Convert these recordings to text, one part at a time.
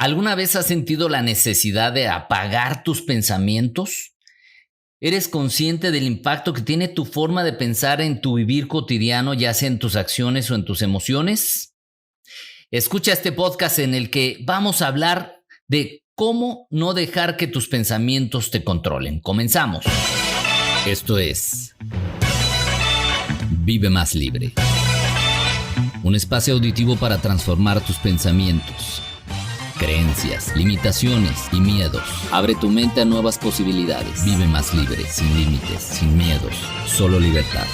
¿Alguna vez has sentido la necesidad de apagar tus pensamientos? ¿Eres consciente del impacto que tiene tu forma de pensar en tu vivir cotidiano, ya sea en tus acciones o en tus emociones? Escucha este podcast en el que vamos a hablar de cómo no dejar que tus pensamientos te controlen. Comenzamos. Esto es Vive Más Libre. Un espacio auditivo para transformar tus pensamientos, creencias, limitaciones y miedos. Abre tu mente a nuevas posibilidades. Vive más libre, sin límites, sin miedos, solo libertad.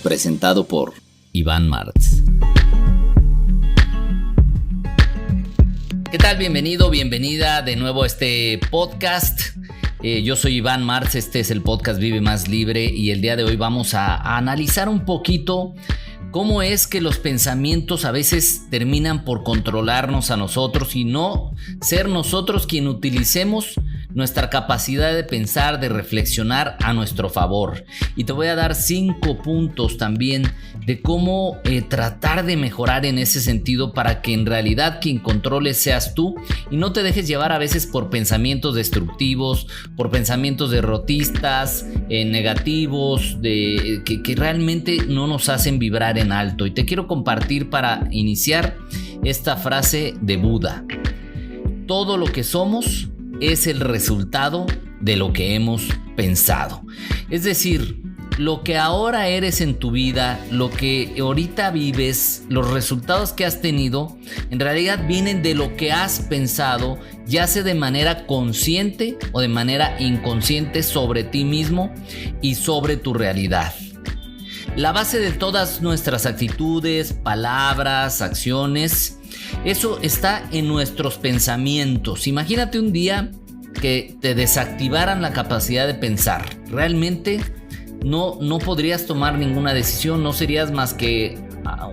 Presentado por Iván Martz. ¿Qué tal? Bienvenido, bienvenida de nuevo a este podcast. Yo soy Iván Martz, este es el podcast Vive Más Libre y el día de hoy vamos a analizar un poquito cómo es que los pensamientos a veces terminan por controlarnos a nosotros y no ser nosotros quien utilicemos nuestra capacidad de pensar, de reflexionar a nuestro favor. Y te voy a dar 5 puntos también de cómo tratar de mejorar en ese sentido para que en realidad quien controle seas tú y no te dejes llevar a veces por pensamientos destructivos, por pensamientos derrotistas, negativos, que realmente no nos hacen vibrar en alto. Y te quiero compartir para iniciar esta frase de Buda: todo lo que somos es el resultado de lo que hemos pensado. Es decir, lo que ahora eres en tu vida, lo que ahorita vives, los resultados que has tenido, en realidad vienen de lo que has pensado, ya sea de manera consciente o de manera inconsciente sobre ti mismo y sobre tu realidad. La base de todas nuestras actitudes, palabras, acciones, eso está en nuestros pensamientos. Imagínate un día que te desactivaran la capacidad de pensar. Realmente no podrías tomar ninguna decisión, no serías más que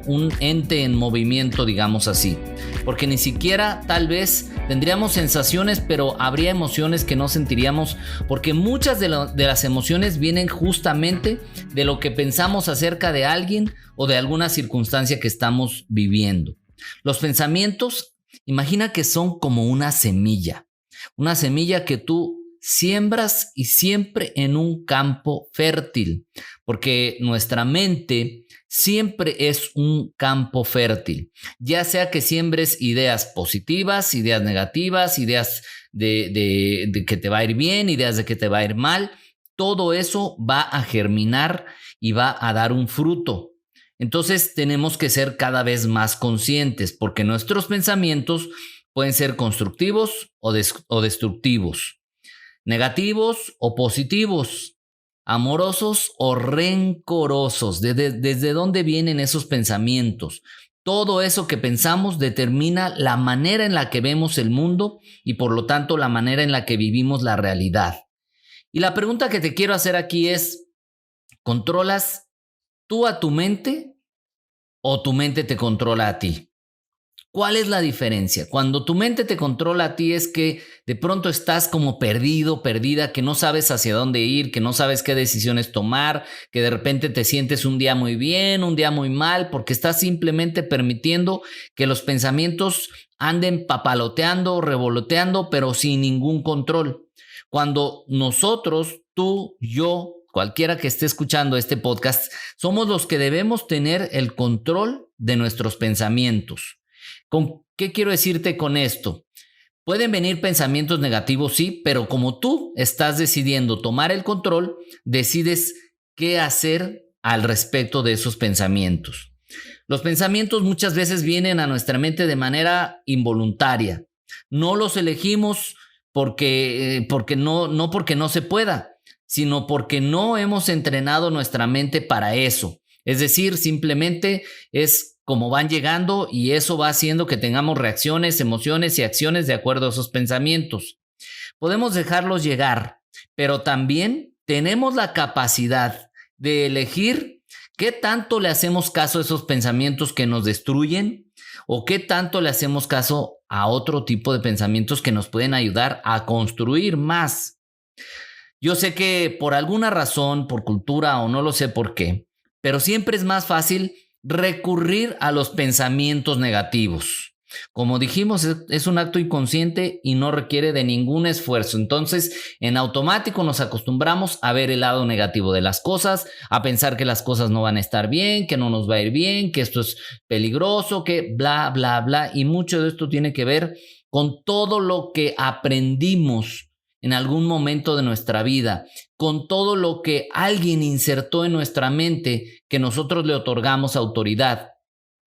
un ente en movimiento, digamos así. Porque ni siquiera tal vez tendríamos sensaciones, pero habría emociones que no sentiríamos, porque muchas de las emociones vienen justamente de lo que pensamos acerca de alguien o de alguna circunstancia que estamos viviendo. Los pensamientos, imagina que son como una semilla que tú siembras y siempre en un campo fértil, porque nuestra mente siempre es un campo fértil, ya sea que siembres ideas positivas, ideas negativas, ideas de que te va a ir bien, ideas de que te va a ir mal, todo eso va a germinar y va a dar un fruto. Entonces tenemos que ser cada vez más conscientes, porque nuestros pensamientos pueden ser constructivos o destructivos, negativos o positivos, amorosos o rencorosos. ¿Desde dónde vienen esos pensamientos? Todo eso que pensamos determina la manera en la que vemos el mundo y por lo tanto la manera en la que vivimos la realidad. Y la pregunta que te quiero hacer aquí es: ¿controlas tú a tu mente o tu mente te controla a ti? ¿Cuál es la diferencia? Cuando tu mente te controla a ti es que de pronto estás como perdido, perdida, que no sabes hacia dónde ir, que no sabes qué decisiones tomar, que de repente te sientes un día muy bien, un día muy mal, porque estás simplemente permitiendo que los pensamientos anden papaloteando, revoloteando, pero sin ningún control. Cuando nosotros, tú, yo, cualquiera que esté escuchando este podcast, somos los que debemos tener el control de nuestros pensamientos. ¿Con qué quiero decirte con esto? Pueden venir pensamientos negativos, sí, pero como tú estás decidiendo tomar el control, decides qué hacer al respecto de esos pensamientos. Los pensamientos muchas veces vienen a nuestra mente de manera involuntaria. No los elegimos porque no se pueda, sino porque no hemos entrenado nuestra mente para eso. Es decir, simplemente es como van llegando y eso va haciendo que tengamos reacciones, emociones y acciones de acuerdo a esos pensamientos. Podemos dejarlos llegar, pero también tenemos la capacidad de elegir qué tanto le hacemos caso a esos pensamientos que nos destruyen o qué tanto le hacemos caso a otro tipo de pensamientos que nos pueden ayudar a construir más. Yo sé que por alguna razón, por cultura o no lo sé por qué, pero siempre es más fácil recurrir a los pensamientos negativos. Como dijimos, es un acto inconsciente y no requiere de ningún esfuerzo. Entonces, en automático nos acostumbramos a ver el lado negativo de las cosas, a pensar que las cosas no van a estar bien, que no nos va a ir bien, que esto es peligroso, que bla, bla, bla. Y mucho de esto tiene que ver con todo lo que aprendimos en algún momento de nuestra vida, con todo lo que alguien insertó en nuestra mente que nosotros le otorgamos autoridad.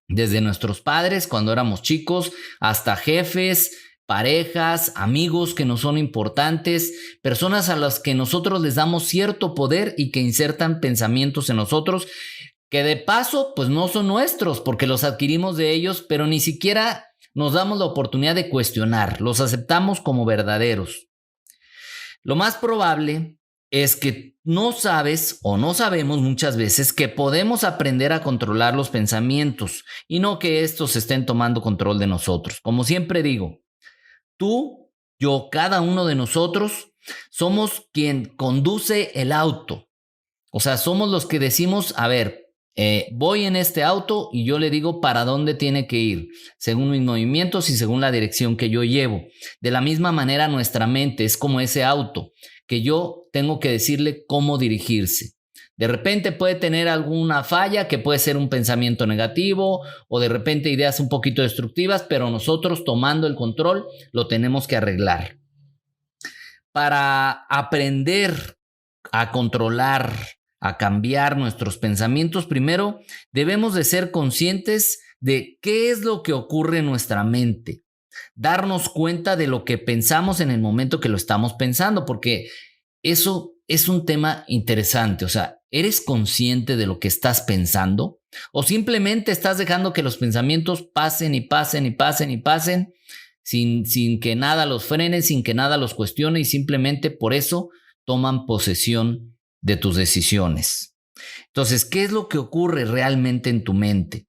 Desde nuestros padres cuando éramos chicos, hasta jefes, parejas, amigos que nos son importantes, personas a las que nosotros les damos cierto poder y que insertan pensamientos en nosotros que de paso pues no son nuestros porque los adquirimos de ellos, pero ni siquiera nos damos la oportunidad de cuestionar, los aceptamos como verdaderos. Lo más probable es que no sabes o no sabemos muchas veces que podemos aprender a controlar los pensamientos y no que estos estén tomando control de nosotros. Como siempre digo, tú, yo, cada uno de nosotros somos quien conduce el auto. O sea, somos los que decimos, a ver, voy en este auto y yo le digo para dónde tiene que ir, según mis movimientos y según la dirección que yo llevo. De la misma manera, nuestra mente es como ese auto que yo tengo que decirle cómo dirigirse. De repente puede tener alguna falla que puede ser un pensamiento negativo o de repente ideas un poquito destructivas, pero nosotros tomando el control lo tenemos que arreglar. Para aprender a controlar, a cambiar nuestros pensamientos, primero debemos de ser conscientes de qué es lo que ocurre en nuestra mente. Darnos cuenta de lo que pensamos en el momento que lo estamos pensando, porque eso es un tema interesante. O sea, ¿eres consciente de lo que estás pensando? ¿O simplemente estás dejando que los pensamientos pasen y pasen y pasen y pasen sin que nada los frene, sin que nada los cuestione y simplemente por eso toman posesión de tus decisiones? Entonces, ¿qué es lo que ocurre realmente en tu mente?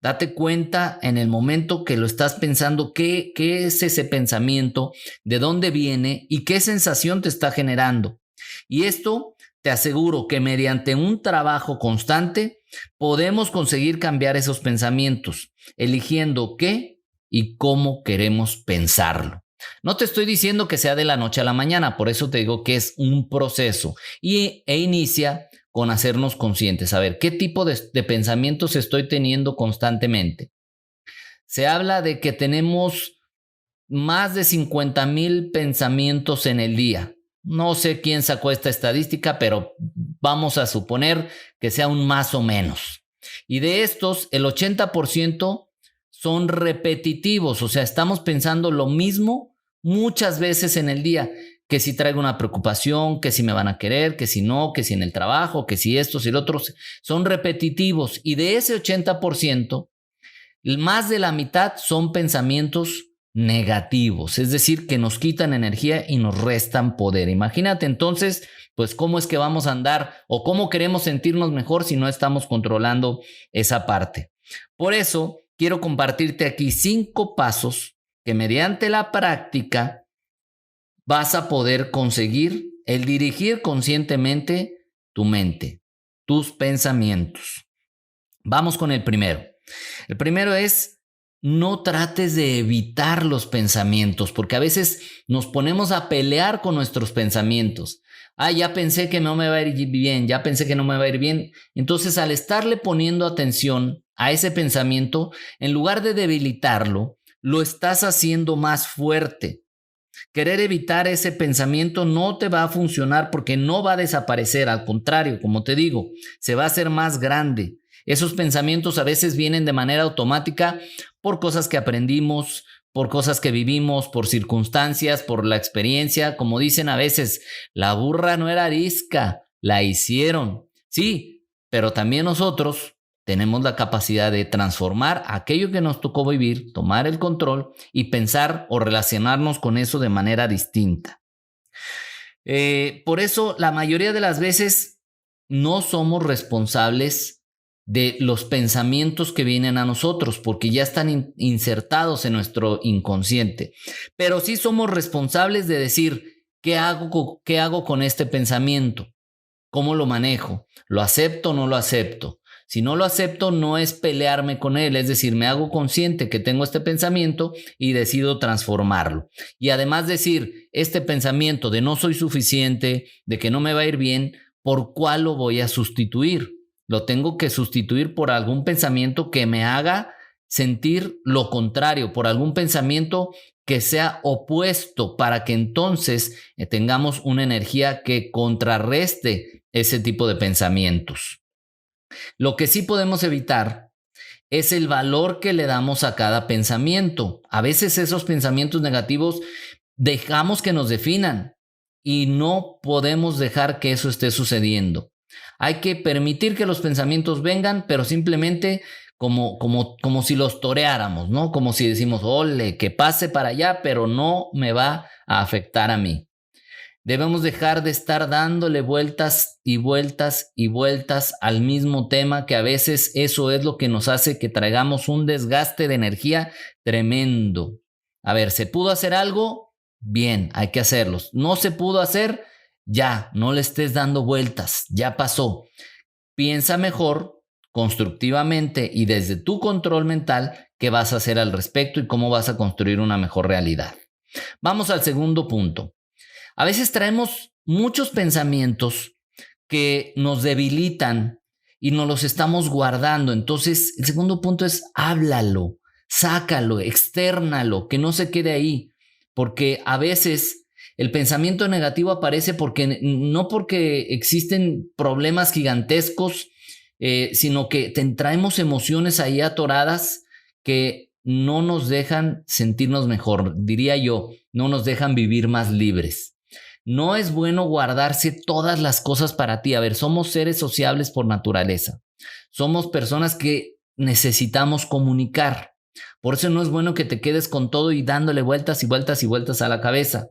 Date cuenta en el momento que lo estás pensando, qué es ese pensamiento, de dónde viene y qué sensación te está generando. Y esto te aseguro que mediante un trabajo constante podemos conseguir cambiar esos pensamientos, eligiendo qué y cómo queremos pensarlo. No te estoy diciendo que sea de la noche a la mañana, por eso te digo que es un proceso e inicia con hacernos conscientes, a ver qué tipo de pensamientos estoy teniendo constantemente. Se habla de que tenemos más de 50,000 pensamientos en el día. No sé quién sacó esta estadística, pero vamos a suponer que sea un más o menos. Y de estos, el 80% son repetitivos, o sea, estamos pensando lo mismo muchas veces en el día. Que si traigo una preocupación, que si me van a querer, que si no, que si en el trabajo, que si estos y los otros, son repetitivos. Y de ese 80%, más de la mitad son pensamientos negativos, es decir, que nos quitan energía y nos restan poder. Imagínate entonces, pues cómo es que vamos a andar o cómo queremos sentirnos mejor si no estamos controlando esa parte. Por eso, quiero compartirte aquí 5 pasos que mediante la práctica vas a poder conseguir el dirigir conscientemente tu mente, tus pensamientos. Vamos con el primero. El primero es no trates de evitar los pensamientos, porque a veces nos ponemos a pelear con nuestros pensamientos. Ya pensé que no me va a ir bien, ya pensé que no me va a ir bien. Entonces, al estarle poniendo atención a ese pensamiento, en lugar de debilitarlo, lo estás haciendo más fuerte. Querer evitar ese pensamiento no te va a funcionar porque no va a desaparecer, al contrario, como te digo, se va a hacer más grande. Esos pensamientos a veces vienen de manera automática por cosas que aprendimos, por cosas que vivimos, por circunstancias, por la experiencia. Como dicen a veces, la burra no era arisca, la hicieron. Sí, pero también nosotros tenemos la capacidad de transformar aquello que nos tocó vivir, tomar el control y pensar o relacionarnos con eso de manera distinta. Por eso, la mayoría de las veces no somos responsables de los pensamientos que vienen a nosotros porque ya están insertados en nuestro inconsciente. Pero sí somos responsables de decir, ¿qué hago con este pensamiento? ¿Cómo lo manejo? ¿Lo acepto o no lo acepto? Si no lo acepto, no es pelearme con él, es decir, me hago consciente que tengo este pensamiento y decido transformarlo. Y además decir, este pensamiento de no soy suficiente, de que no me va a ir bien, ¿por cuál lo voy a sustituir? Lo tengo que sustituir por algún pensamiento que me haga sentir lo contrario, por algún pensamiento que sea opuesto para que entonces tengamos una energía que contrarreste ese tipo de pensamientos. Lo que sí podemos evitar es el valor que le damos a cada pensamiento. A veces esos pensamientos negativos dejamos que nos definan y no podemos dejar que eso esté sucediendo. Hay que permitir que los pensamientos vengan, pero simplemente como si los toreáramos, ¿no? Como si decimos, ole, que pase para allá, pero no me va a afectar a mí. Debemos dejar de estar dándole vueltas y vueltas y vueltas al mismo tema, que a veces eso es lo que nos hace que traigamos un desgaste de energía tremendo. A ver, ¿se pudo hacer algo? Bien, hay que hacerlo. ¿No se pudo hacer? Ya, no le estés dando vueltas, ya pasó. Piensa mejor, constructivamente y desde tu control mental qué vas a hacer al respecto y cómo vas a construir una mejor realidad. Vamos al segundo punto. A veces traemos muchos pensamientos que nos debilitan y nos los estamos guardando. Entonces, el segundo punto es háblalo, sácalo, externalo, que no se quede ahí. Porque a veces el pensamiento negativo aparece no porque existen problemas gigantescos, sino que traemos emociones ahí atoradas que no nos dejan sentirnos mejor, diría yo, no nos dejan vivir más libres. No es bueno guardarse todas las cosas para ti. A ver, somos seres sociables por naturaleza. Somos personas que necesitamos comunicar. Por eso no es bueno que te quedes con todo y dándole vueltas y vueltas y vueltas a la cabeza.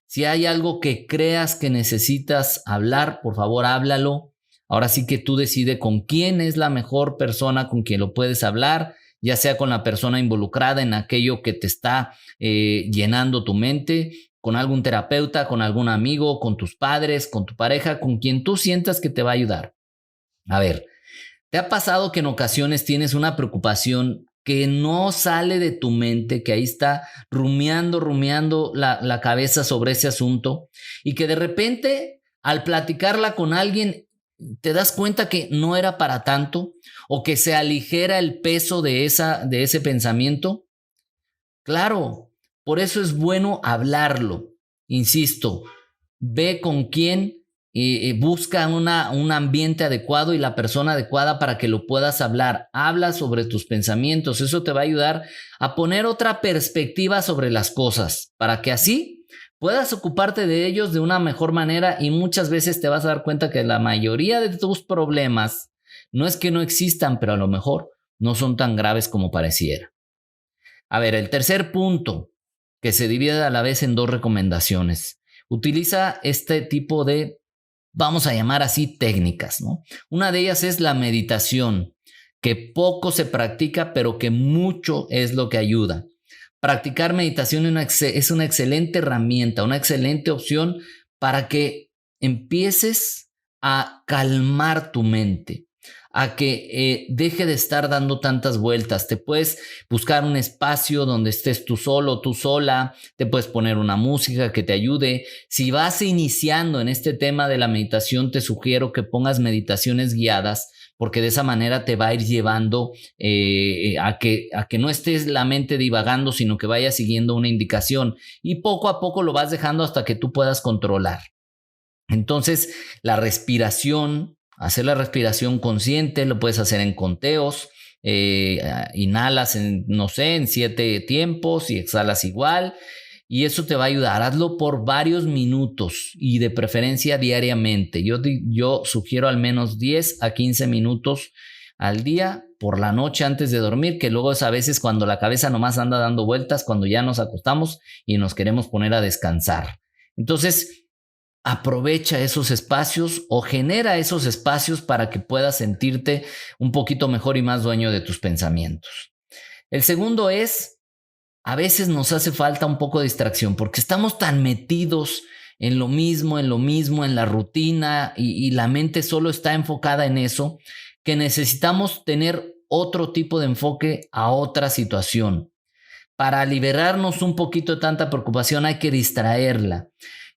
Si hay algo que creas que necesitas hablar, por favor, háblalo. Ahora sí que tú decides con quién es la mejor persona con quien lo puedes hablar, ya sea con la persona involucrada en aquello que te está llenando tu mente, con algún terapeuta, con algún amigo, con tus padres, con tu pareja, con quien tú sientas que te va a ayudar. A ver, ¿te ha pasado que en ocasiones tienes una preocupación que no sale de tu mente, que ahí está rumiando la cabeza sobre ese asunto y que de repente al platicarla con alguien te das cuenta que no era para tanto o que se aligera el peso de ese pensamiento? Claro. Por eso es bueno hablarlo. Insisto, ve con quién, busca un ambiente adecuado y la persona adecuada para que lo puedas hablar. Habla sobre tus pensamientos. Eso te va a ayudar a poner otra perspectiva sobre las cosas, para que así puedas ocuparte de ellos de una mejor manera y muchas veces te vas a dar cuenta que la mayoría de tus problemas no es que no existan, pero a lo mejor no son tan graves como pareciera. A ver, el tercer punto, que se divide a la vez en dos recomendaciones. Utiliza este tipo de, vamos a llamar así, técnicas, ¿no? Una de ellas es la meditación, que poco se practica, pero que mucho es lo que ayuda. Practicar meditación es una excelente herramienta, una excelente opción para que empieces a calmar tu mente, a que deje de estar dando tantas vueltas. Te puedes buscar un espacio donde estés tú solo, tú sola, te puedes poner una música que te ayude. Si vas iniciando en este tema de la meditación, te sugiero que pongas meditaciones guiadas, porque de esa manera te va a ir llevando a que no estés la mente divagando, sino que vaya siguiendo una indicación y poco a poco lo vas dejando hasta que tú puedas controlar. Entonces, la respiración, hacer la respiración consciente, lo puedes hacer en conteos, inhalas en 7 tiempos y exhalas igual, y eso te va a ayudar. Hazlo por varios minutos y de preferencia diariamente. Yo sugiero al menos 10 a 15 minutos al día por la noche antes de dormir, que luego es a veces cuando la cabeza nomás anda dando vueltas, cuando ya nos acostamos y nos queremos poner a descansar. Entonces, aprovecha esos espacios o genera esos espacios para que puedas sentirte un poquito mejor y más dueño de tus pensamientos. El segundo es, a veces nos hace falta un poco de distracción porque estamos tan metidos en lo mismo, en la rutina y la mente solo está enfocada en eso, que necesitamos tener otro tipo de enfoque a otra situación. Para liberarnos un poquito de tanta preocupación hay que distraerla.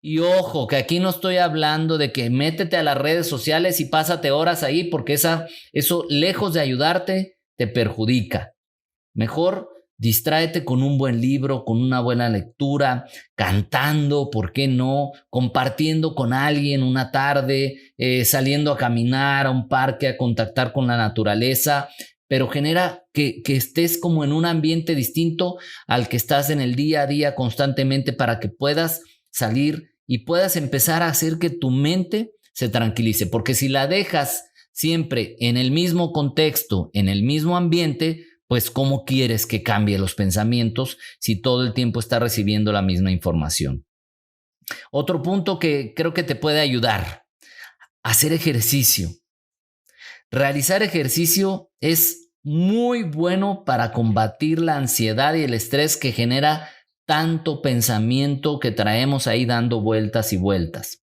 Y ojo, que aquí no estoy hablando de que métete a las redes sociales y pásate horas ahí, porque eso lejos de ayudarte te perjudica. Mejor distráete con un buen libro, con una buena lectura, cantando, ¿por qué no? Compartiendo con alguien una tarde, saliendo a caminar a un parque, a contactar con la naturaleza, pero genera que estés como en un ambiente distinto al que estás en el día a día constantemente, para que puedas salir y puedas empezar a hacer que tu mente se tranquilice, porque si la dejas siempre en el mismo contexto, en el mismo ambiente, pues ¿cómo quieres que cambie los pensamientos si todo el tiempo está recibiendo la misma información? Otro punto que creo que te puede ayudar: hacer ejercicio. Realizar ejercicio es muy bueno para combatir la ansiedad y el estrés que genera tanto pensamiento que traemos ahí dando vueltas y vueltas.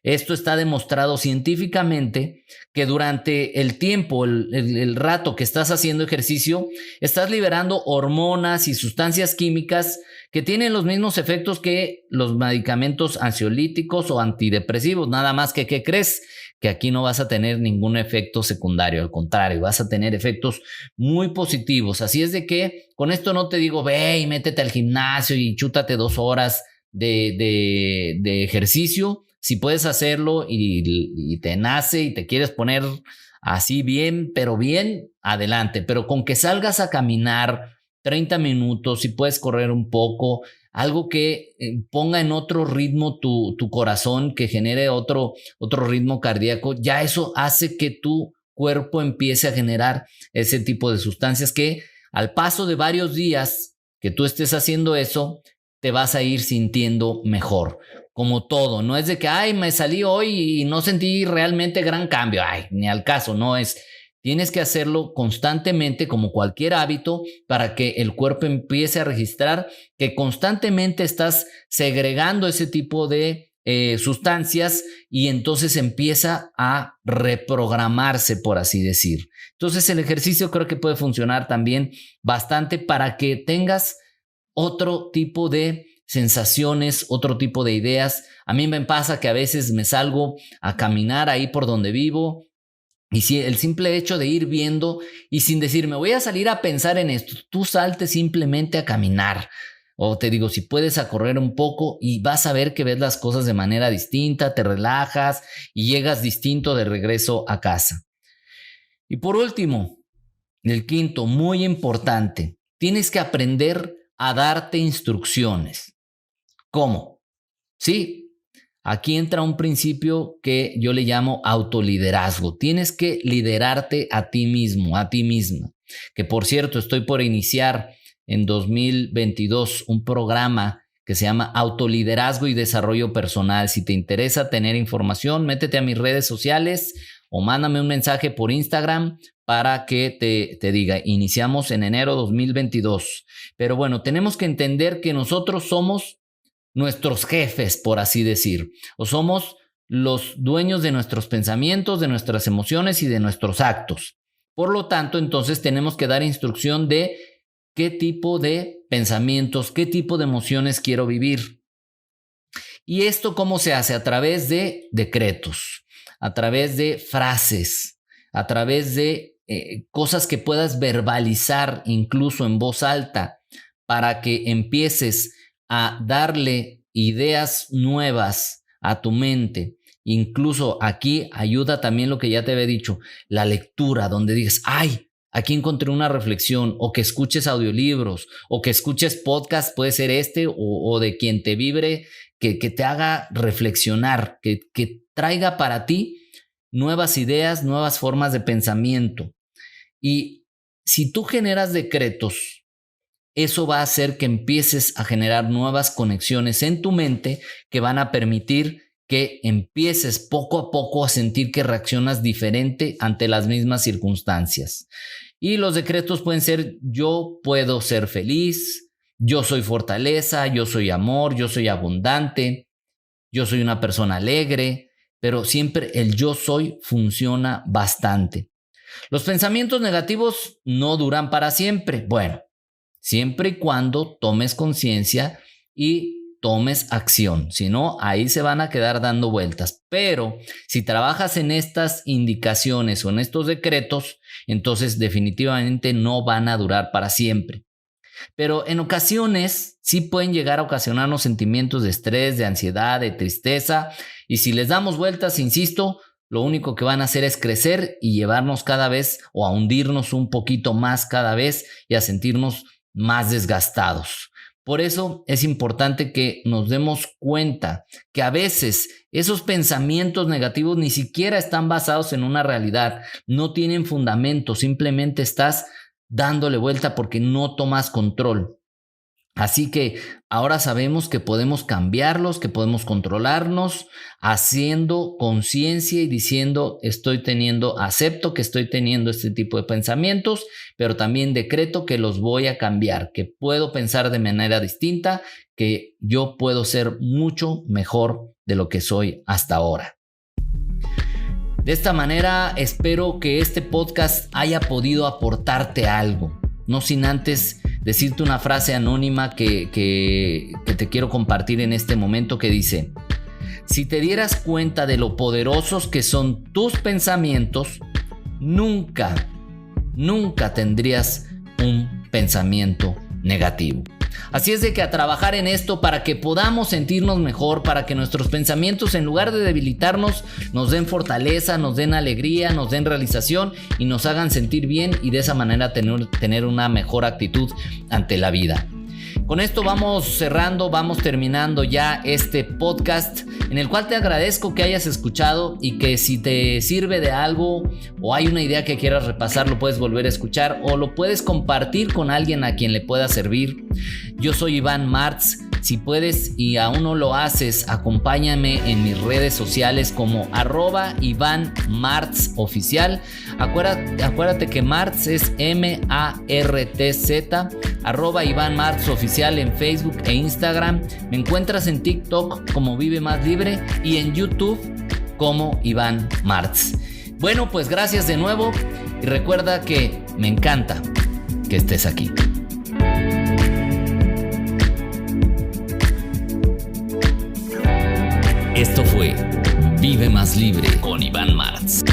Esto está demostrado científicamente, que durante el tiempo, el rato que estás haciendo ejercicio, estás liberando hormonas y sustancias químicas que tienen los mismos efectos que los medicamentos ansiolíticos o antidepresivos. Nada más que, ¿qué crees? Que aquí no vas a tener ningún efecto secundario, al contrario, vas a tener efectos muy positivos. Así es de que con esto no te digo, ve y métete al gimnasio y chútate 2 horas de ejercicio. Si puedes hacerlo y te nace y te quieres poner así bien, pero bien, adelante. Pero con que salgas a caminar 30 minutos, si puedes correr un poco, algo que ponga en otro ritmo tu corazón, que genere otro ritmo cardíaco, ya eso hace que tu cuerpo empiece a generar ese tipo de sustancias que al paso de varios días que tú estés haciendo eso, te vas a ir sintiendo mejor. Como todo, no es de que, ay, me salí hoy y no sentí realmente gran cambio. Ay, ni al caso, no es. Tienes que hacerlo constantemente, como cualquier hábito, para que el cuerpo empiece a registrar que constantemente estás segregando ese tipo de sustancias, y entonces empieza a reprogramarse, por así decir. Entonces el ejercicio creo que puede funcionar también bastante para que tengas otro tipo de sensaciones, otro tipo de ideas. A mí me pasa que a veces me salgo a caminar ahí por donde vivo, y si el simple hecho de ir viendo y sin decir me voy a salir a pensar en esto, tú salte simplemente a caminar. O te digo, si puedes, a correr un poco, y vas a ver que ves las cosas de manera distinta, te relajas y llegas distinto de regreso a casa. Y por último, el quinto, muy importante, tienes que aprender a darte instrucciones. ¿Cómo? Sí, aquí entra un principio que yo le llamo autoliderazgo. Tienes que liderarte a ti mismo, a ti misma. Que por cierto, estoy por iniciar en 2022 un programa que se llama Autoliderazgo y Desarrollo Personal. Si te interesa tener información, métete a mis redes sociales o mándame un mensaje por Instagram para que te diga. Iniciamos en enero 2022. Pero bueno, tenemos que entender que nosotros somos nuestros jefes, por así decir, o somos los dueños de nuestros pensamientos, de nuestras emociones y de nuestros actos. Por lo tanto, entonces tenemos que dar instrucción de qué tipo de pensamientos, qué tipo de emociones quiero vivir. ¿Y esto cómo se hace? A través de decretos, a través de frases, a través de cosas que puedas verbalizar incluso en voz alta, para que empieces a darle ideas nuevas a tu mente. Incluso aquí ayuda también lo que ya te había dicho, la lectura, donde digas, ay, aquí encontré una reflexión, o que escuches audiolibros, o que escuches podcast, puede ser o de quien te vibre, que te haga reflexionar, que traiga para ti nuevas ideas, nuevas formas de pensamiento. Y si tú generas decretos, eso va a hacer que empieces a generar nuevas conexiones en tu mente que van a permitir que empieces poco a poco a sentir que reaccionas diferente ante las mismas circunstancias. Y los decretos pueden ser: yo puedo ser feliz, yo soy fortaleza, yo soy amor, yo soy abundante, yo soy una persona alegre, pero siempre el yo soy funciona bastante. Los pensamientos negativos no duran para siempre. Bueno, siempre y cuando tomes conciencia y tomes acción. Si no, ahí se van a quedar dando vueltas. Pero si trabajas en estas indicaciones o en estos decretos, entonces definitivamente no van a durar para siempre. Pero en ocasiones sí pueden llegar a ocasionarnos sentimientos de estrés, de ansiedad, de tristeza. Y si les damos vueltas, insisto, lo único que van a hacer es crecer y llevarnos cada vez o a hundirnos un poquito más cada vez y a sentirnos más desgastados. Por eso es importante que nos demos cuenta que a veces esos pensamientos negativos ni siquiera están basados en una realidad, no tienen fundamento, simplemente estás dándole vuelta porque no tomas control. Así que ahora sabemos que podemos cambiarlos, que podemos controlarnos, haciendo conciencia y diciendo acepto que estoy teniendo este tipo de pensamientos, pero también decreto que los voy a cambiar, que puedo pensar de manera distinta, que yo puedo ser mucho mejor de lo que soy hasta ahora. De esta manera espero que este podcast haya podido aportarte algo, no sin antes decirte una frase anónima que te quiero compartir en este momento que dice: si te dieras cuenta de lo poderosos que son tus pensamientos, nunca tendrías un pensamiento negativo. Así es de que a trabajar en esto para que podamos sentirnos mejor, para que nuestros pensamientos, en lugar de debilitarnos, nos den fortaleza, nos den alegría, nos den realización y nos hagan sentir bien, y de esa manera tener una mejor actitud ante la vida. Con esto vamos terminando ya este podcast, en el cual te agradezco que hayas escuchado y que si te sirve de algo o hay una idea que quieras repasar, lo puedes volver a escuchar o lo puedes compartir con alguien a quien le pueda servir. Yo soy Iván Martz. Si puedes y aún no lo haces, acompáñame en mis redes sociales como @IvánMartzOficial. Acuérdate que Martz es MARTZ, @IvánMartzOficial en Facebook e Instagram. Me encuentras en TikTok como Vive Más Libre y en YouTube como Iván Martz. Bueno, pues gracias de nuevo y recuerda que me encanta que estés aquí. Esto fue Vive Más Libre con Iván Martz.